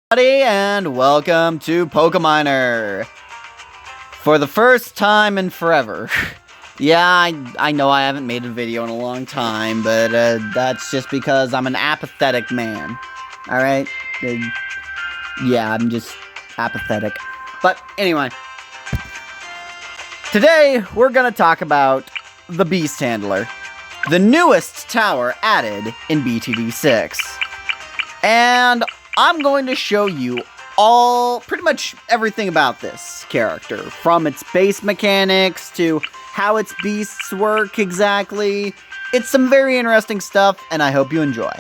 And welcome to Pokeminer. For the first time in forever. Yeah, I know I haven't made a video in a long time, but that's just because I'm an apathetic man. Alright? Yeah, I'm just apathetic. But anyway, today we're gonna talk about the Beast Handler, the newest tower added in BTD6. And I'm going to show you pretty much everything about this character, from its base mechanics to how its beasts work exactly. It's some very interesting stuff, and I hope you enjoy.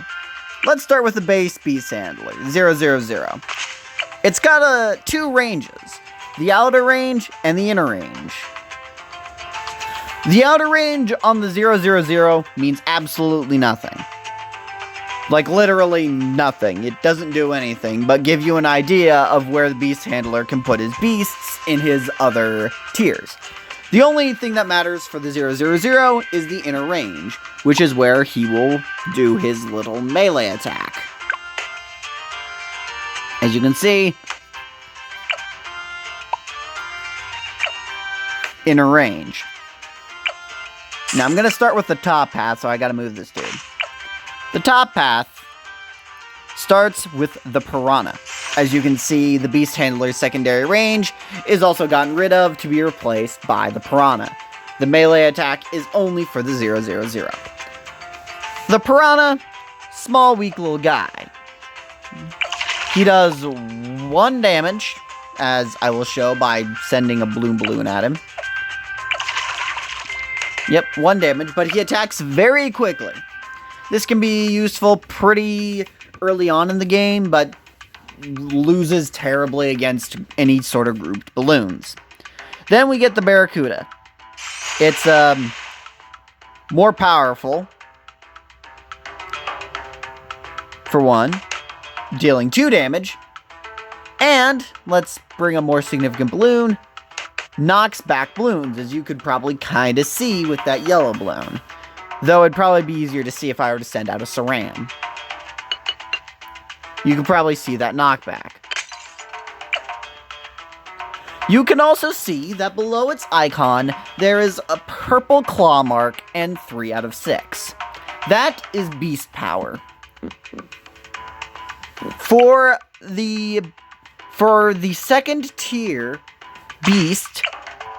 Let's start with the base Beast Handler, 000. It's got two ranges, the outer range and the inner range. The outer range on the 000 means absolutely nothing. Like, literally nothing. It doesn't do anything, but give you an idea of where the Beast Handler can put his beasts in his other tiers. The only thing that matters for the 000 is the inner range, which is where he will do his little melee attack. As you can see, inner range. Now, I'm going to start with the top path, so I gotta move this dude. The top path starts with the Piranha. As you can see, the Beast Handler's secondary range is also gotten rid of to be replaced by the Piranha. The melee attack is only for the 000. The Piranha, small, weak little guy. He does 1 damage, as I will show by sending a balloon at him. Yep, 1 damage, but he attacks very quickly. This can be useful pretty early on in the game, but loses terribly against any sort of grouped balloons. Then we get the Barracuda. It's more powerful, for one, dealing 2 damage, and, let's bring a more significant balloon, knocks back balloons, as you could probably kind of see with that yellow balloon. Though it'd probably be easier to see if I were to send out a Saran. You could probably see that knockback. You can also see that below its icon, there is a purple claw mark and 3 out of 6. That is beast power. For the second tier beast,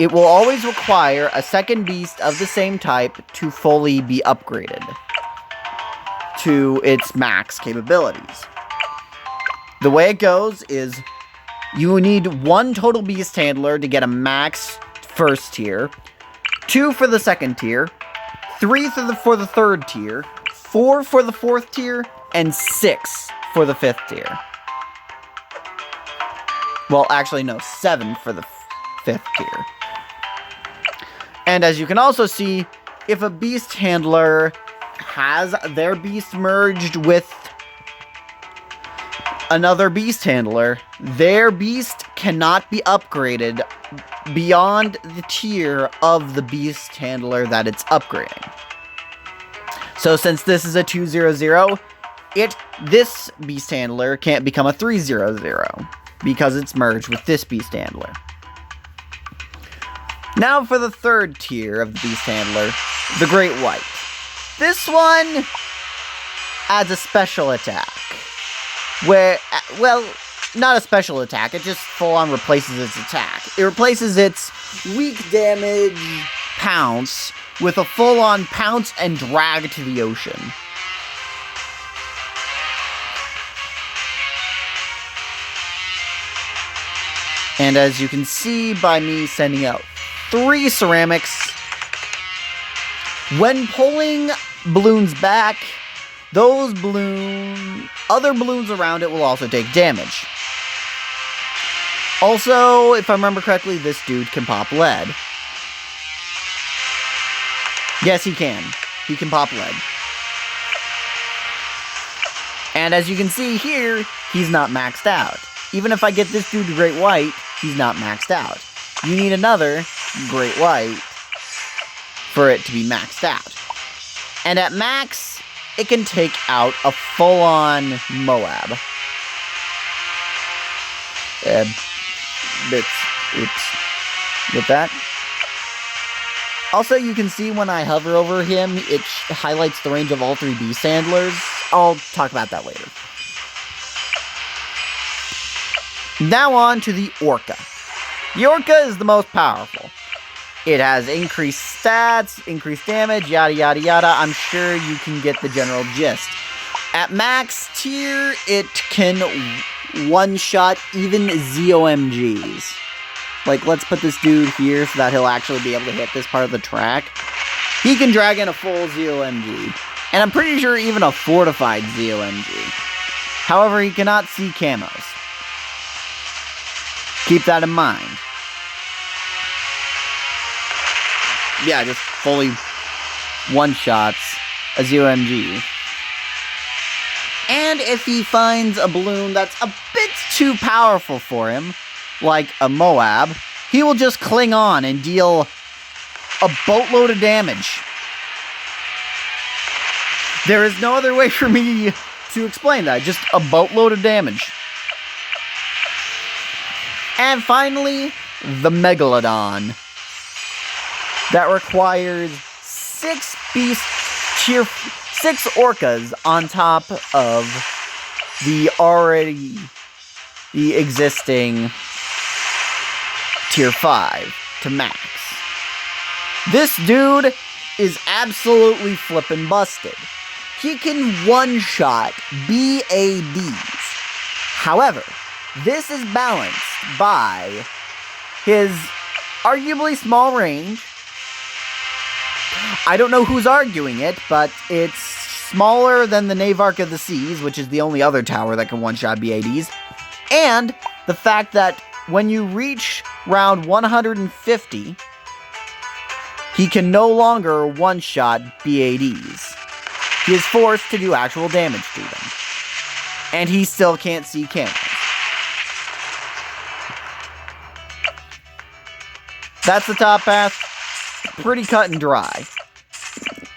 it will always require a second beast of the same type to fully be upgraded to its max capabilities. The way it goes is you need 1 total Beast Handler to get a max first tier, 2 for the second tier, 3 for the third tier, 4 for the fourth tier, and 6 for the fifth tier. Well, actually, no, 7 for the fifth tier. And as you can also see, if a Beast Handler has their beast merged with another Beast Handler, their beast cannot be upgraded beyond the tier of the Beast Handler that it's upgrading. So since this is a 200, this Beast Handler can't become a 300 because it's merged with this Beast Handler. Now for the third tier of the Beast Handler, the Great White. This one adds a special attack. Where, well, not a special attack, it just full-on replaces its attack. It replaces its weak damage Pounce with a full-on Pounce and Drag to the ocean. And as you can see by me sending out 3 ceramics, when pulling balloons back, those other balloons around it will also take damage. Also, if I remember correctly, this dude can pop lead. Yes, he can. He can pop lead. And as you can see here, he's not maxed out. Even if I get this dude to Great White, he's not maxed out. You need another Great White for it to be maxed out. And at max, it can take out a full-on Moab. bits. Oops. With that. Also, you can see when I hover over him, it highlights the range of all 3 beast handlers. I'll talk about that later. Now on to the Orca. The Orca is the most powerful. It has increased stats, increased damage, yada yada yada. I'm sure you can get the general gist. At max tier, it can one-shot even ZOMGs. Like, let's put this dude here so that he'll actually be able to hit this part of the track. He can drag in a full ZOMG. And I'm pretty sure even a fortified ZOMG. However, he cannot see camos. Keep that in mind. Yeah, just fully one-shots a ZOMG. And if he finds a balloon that's a bit too powerful for him, like a Moab, he will just cling on and deal a boatload of damage. There is no other way for me to explain that, just a boatload of damage. And finally, the Megalodon. That requires 6 orcas on top of the existing tier 5 to max. This dude is absolutely flippin' busted. He can one-shot BADs. However, this is balanced by his arguably small range. I don't know who's arguing it, but it's smaller than the Navarch of the Seas, which is the only other tower that can one-shot BADs. And the fact that when you reach round 150, he can no longer one-shot BADs. He is forced to do actual damage to them. And he still can't see camos. That's the top path. Pretty cut and dry.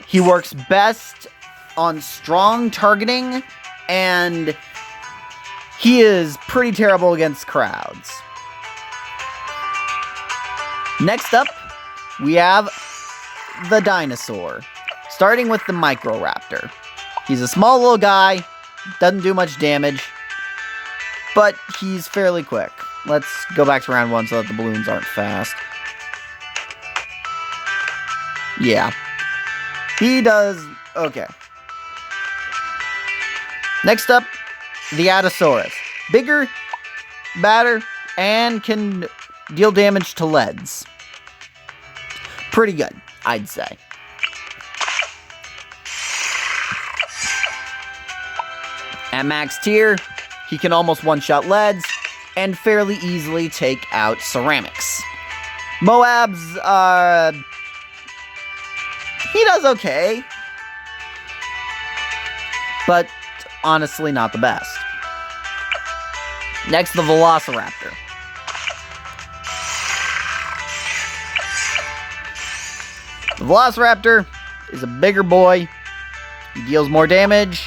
He works best on strong targeting, and he is pretty terrible against crowds. Next up, we have the dinosaur, starting with the Microraptor. He's a small little guy, doesn't do much damage, but he's fairly quick. Let's go back to round 1 so that the balloons aren't fast. Yeah. He does okay. Next up, the Atosaurus. Bigger, badder, and can deal damage to leads. Pretty good, I'd say. At max tier, he can almost one-shot leads and fairly easily take out ceramics. Moabs, he does okay, but honestly not the best. Next, the Velociraptor. The Velociraptor is a bigger boy. He deals more damage,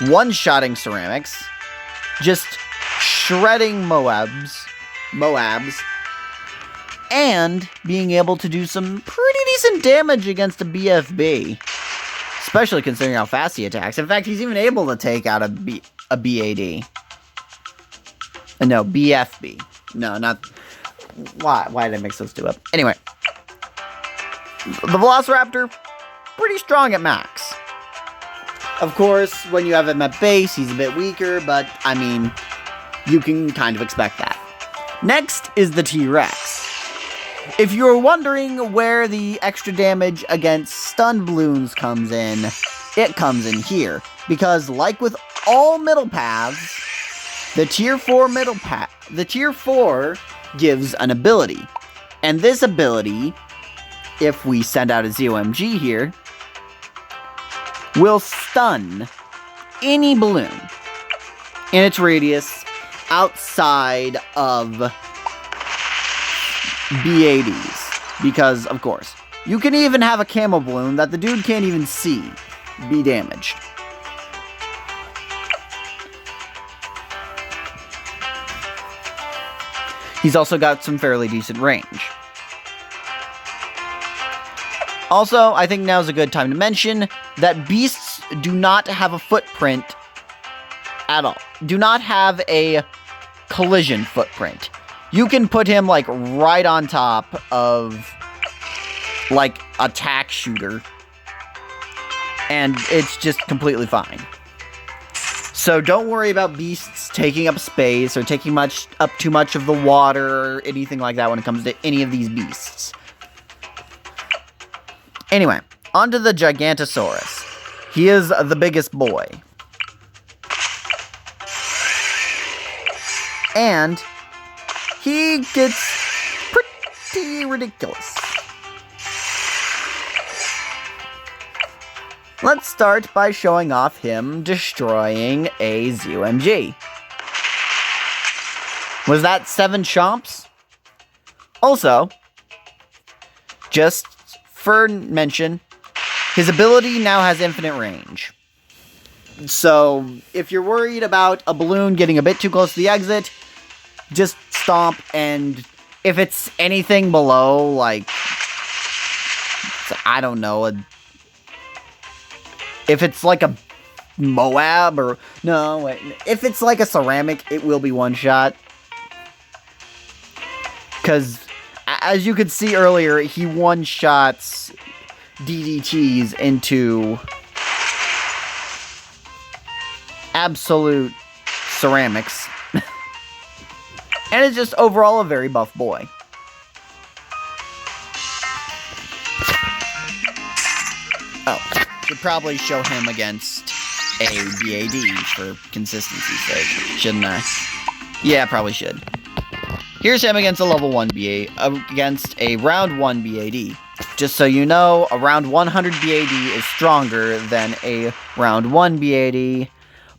one-shotting ceramics, just shredding Moabs, and being able to do some pretty decent damage against a BFB. Especially considering how fast he attacks. In fact, he's even able to take out a BAD. No, BFB. No, not... Why did I mix those two up? Anyway. The Velociraptor, pretty strong at max. Of course, when you have him at base, he's a bit weaker, but, I mean, you can kind of expect that. Next is the T-Rex. If you're wondering where the extra damage against stun balloons comes in, it comes in here. Because like with all middle paths, the tier 4 gives an ability. And this ability, if we send out a ZOMG here, will stun any balloon in its radius outside of BADs, because, of course, you can even have a camo balloon that the dude can't even see be damaged. He's also got some fairly decent range. Also, I think now's a good time to mention that beasts do not have a footprint at all. Do not have a collision footprint. You can put him, like, right on top of, like, a tack shooter, and it's just completely fine. So don't worry about beasts taking up space or taking up too much of the water or anything like that when it comes to any of these beasts. Anyway, onto the Gigantosaurus. He is the biggest boy. And he gets pretty ridiculous. Let's start by showing off him destroying a ZOMG. Was that 7 chomps? Also, just for mention, his ability now has infinite range. So, if you're worried about a balloon getting a bit too close to the exit, just stomp, and if it's anything below, like, I don't know, if it's like a Moab, or, no, wait, if it's like a ceramic, it will be one shot. Because, as you could see earlier, he one-shots DDTs into absolute ceramics. And is just overall a very buff boy. Oh, should probably show him against a BAD for consistency's sake, shouldn't I? Yeah, probably should. Here's him against a level 1 BA, against a round 1 BAD. Just so you know, a round 100 BAD is stronger than a round 1 BAD,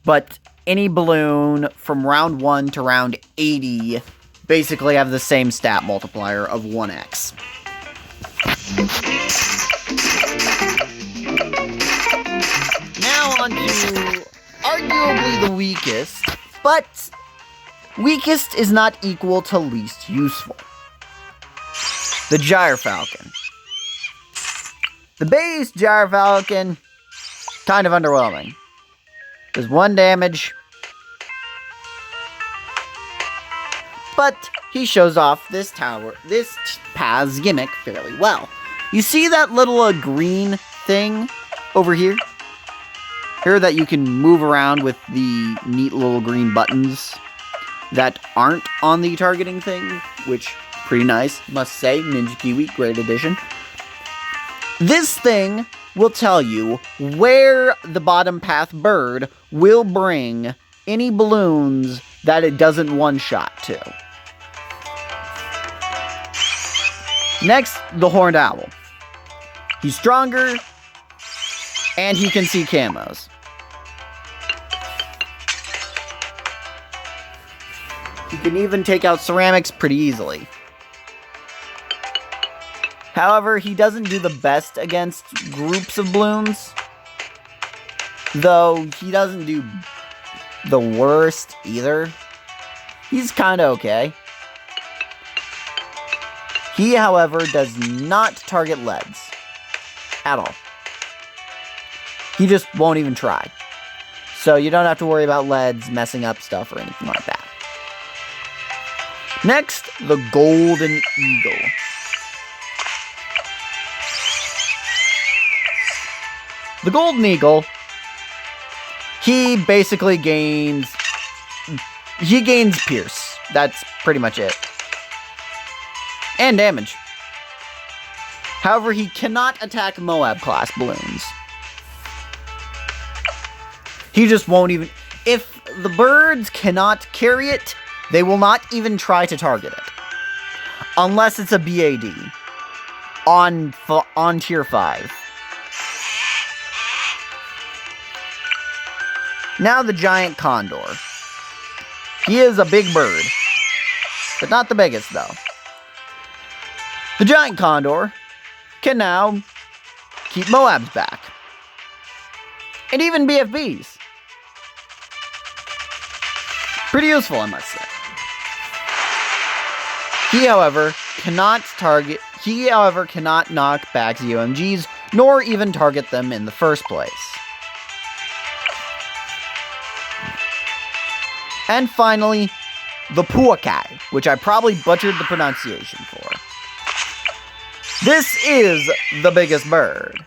but any balloon from round 1 to round 80 basically have the same stat multiplier of 1x. Now on to arguably the weakest, but weakest is not equal to least useful. The Gyrfalcon. The base Gyrfalcon, kind of underwhelming. Does 1 damage, but he shows off this path's gimmick fairly well. You see that little green thing over here? Here that you can move around with the neat little green buttons that aren't on the targeting thing, which, pretty nice, must say. Ninja Kiwi, great addition. This thing will tell you where the bottom path bird will bring any balloons that it doesn't one-shot to. Next, the Horned Owl. He's stronger, and he can see camos. He can even take out ceramics pretty easily. However, he doesn't do the best against groups of balloons, though he doesn't do the worst either. He's kind of okay. He, however, does not target leads at all. He just won't even try. So you don't have to worry about leads messing up stuff or anything like that. Next, the Golden Eagle. The Golden Eagle, he basically gains Pierce. That's pretty much it. And damage. However, he cannot attack Moab class balloons. He just won't even... If the birds cannot carry it, they will not even try to target it. Unless it's a BAD. On tier 5. Now the giant condor. He is a big bird, but not the biggest though. The giant condor can now keep Moabs back. And even BFBs. Pretty useful, I must say. He, however, cannot knock back ZOMGs, nor even target them in the first place. And finally, the Puakai, which I probably butchered the pronunciation for. This is the biggest bird.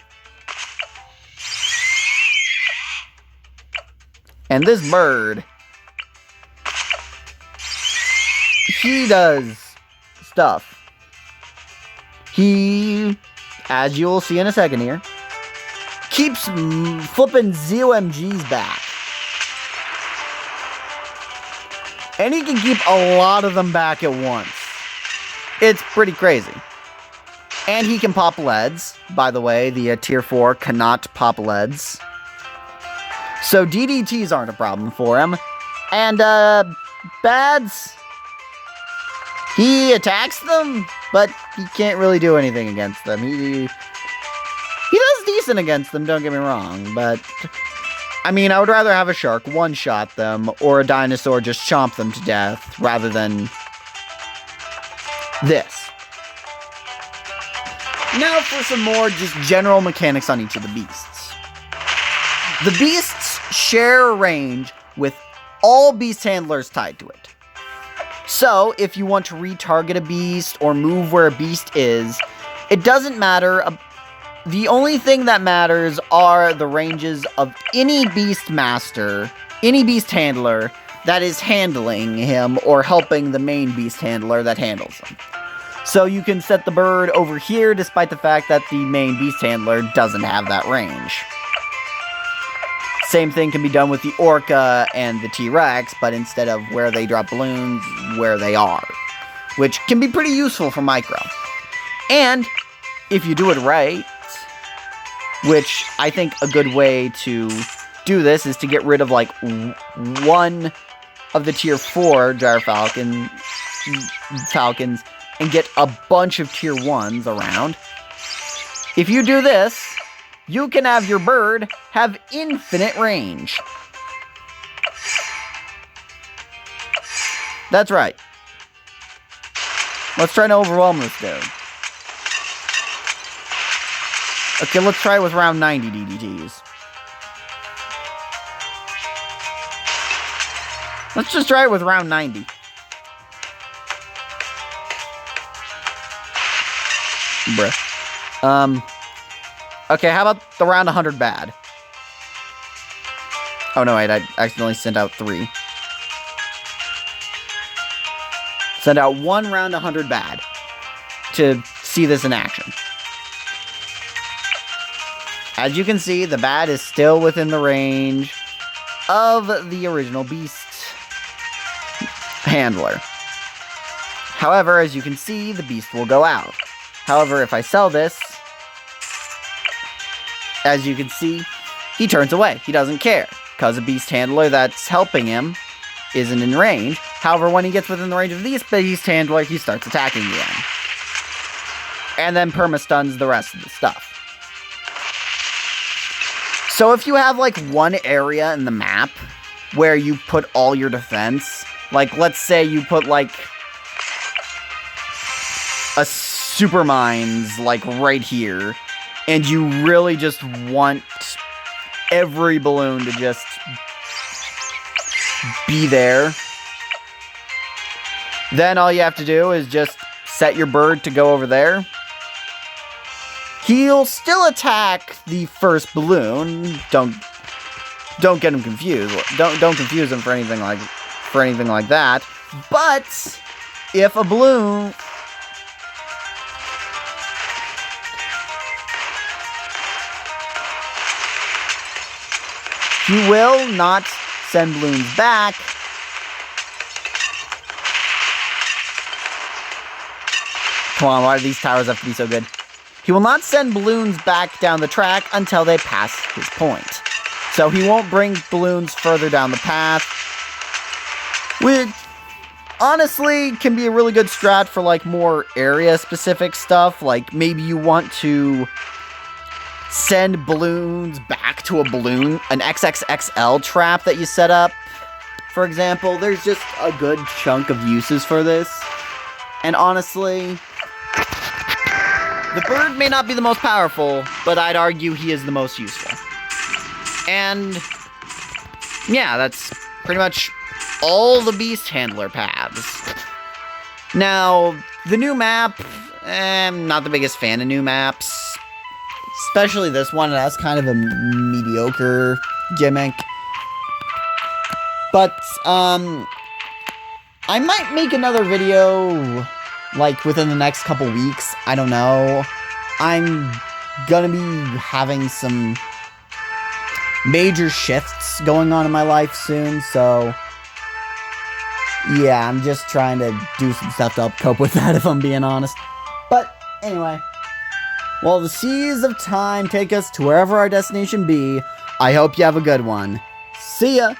And this bird, he does stuff. He, as you will see in a second here, keeps flipping ZOMGs back. And he can keep a lot of them back at once. It's pretty crazy. And he can pop leads. By the way, the tier 4 cannot pop leads. So DDTs aren't a problem for him. And, bads, he attacks them, but he can't really do anything against them. He does decent against them, don't get me wrong, but I mean, I would rather have a shark one-shot them, or a dinosaur just chomp them to death, rather than this. Now for some more just general mechanics on each of the beasts. The beasts share a range with all beast handlers tied to it. So, if you want to retarget a beast, or move where a beast is, it doesn't matter. The only thing that matters are the ranges of any beast master, any beast handler that is handling him or helping the main beast handler that handles him. So you can set the bird over here despite the fact that the main beast handler doesn't have that range. Same thing can be done with the Orca and the T-Rex, but instead of where they drop balloons, where they are. Which can be pretty useful for micro. And if you do it right, which I think a good way to do this is to get rid of like one of the tier 4 gyro falcons and get a bunch of tier 1s around. If you do this, you can have your bird have infinite range. That's right. Let's try to overwhelm this dude. Okay, let's try it with round 90 DDTs. Let's just try it with round 90. Bruh. Okay, how about the round 100 bad? Oh no, wait, I accidentally sent out 3. Send out 1 round 100 bad to see this in action. As you can see, the bad is still within the range of the original beast handler. However, as you can see, the beast will go out. However, if I sell this, as you can see, he turns away. He doesn't care, because a beast handler that's helping him isn't in range. However, when he gets within the range of this beast handler, he starts attacking again. And then perma-stuns the rest of the stuff. So if you have, like, one area in the map where you put all your defense, like, let's say you put, like, a super mines, like, right here, and you really just want every balloon to just be there, then all you have to do is just set your bird to go over there. He'll still attack the first balloon. Don't get him confused. Don't confuse him for anything like that. But if a balloon he will not send balloons back. Come on, why do these towers have to be so good? He will not send balloons back down the track until they pass his point. So he won't bring balloons further down the path, which honestly can be a really good strat for like more area-specific stuff. Like maybe you want to send balloons back to a balloon, an XXXL trap that you set up, for example. There's just a good chunk of uses for this. And honestly, the bird may not be the most powerful, but I'd argue he is the most useful. And yeah, that's pretty much all the beast handler paths. Now, the new map, I'm not the biggest fan of new maps. Especially this one, that's kind of a mediocre gimmick. But, I might make another video, like, within the next couple weeks. I don't know. I'm gonna be having some major shifts going on in my life soon, so yeah, I'm just trying to do some stuff to help cope with that, if I'm being honest. But, anyway. While the seas of time take us to wherever our destination be, I hope you have a good one. See ya!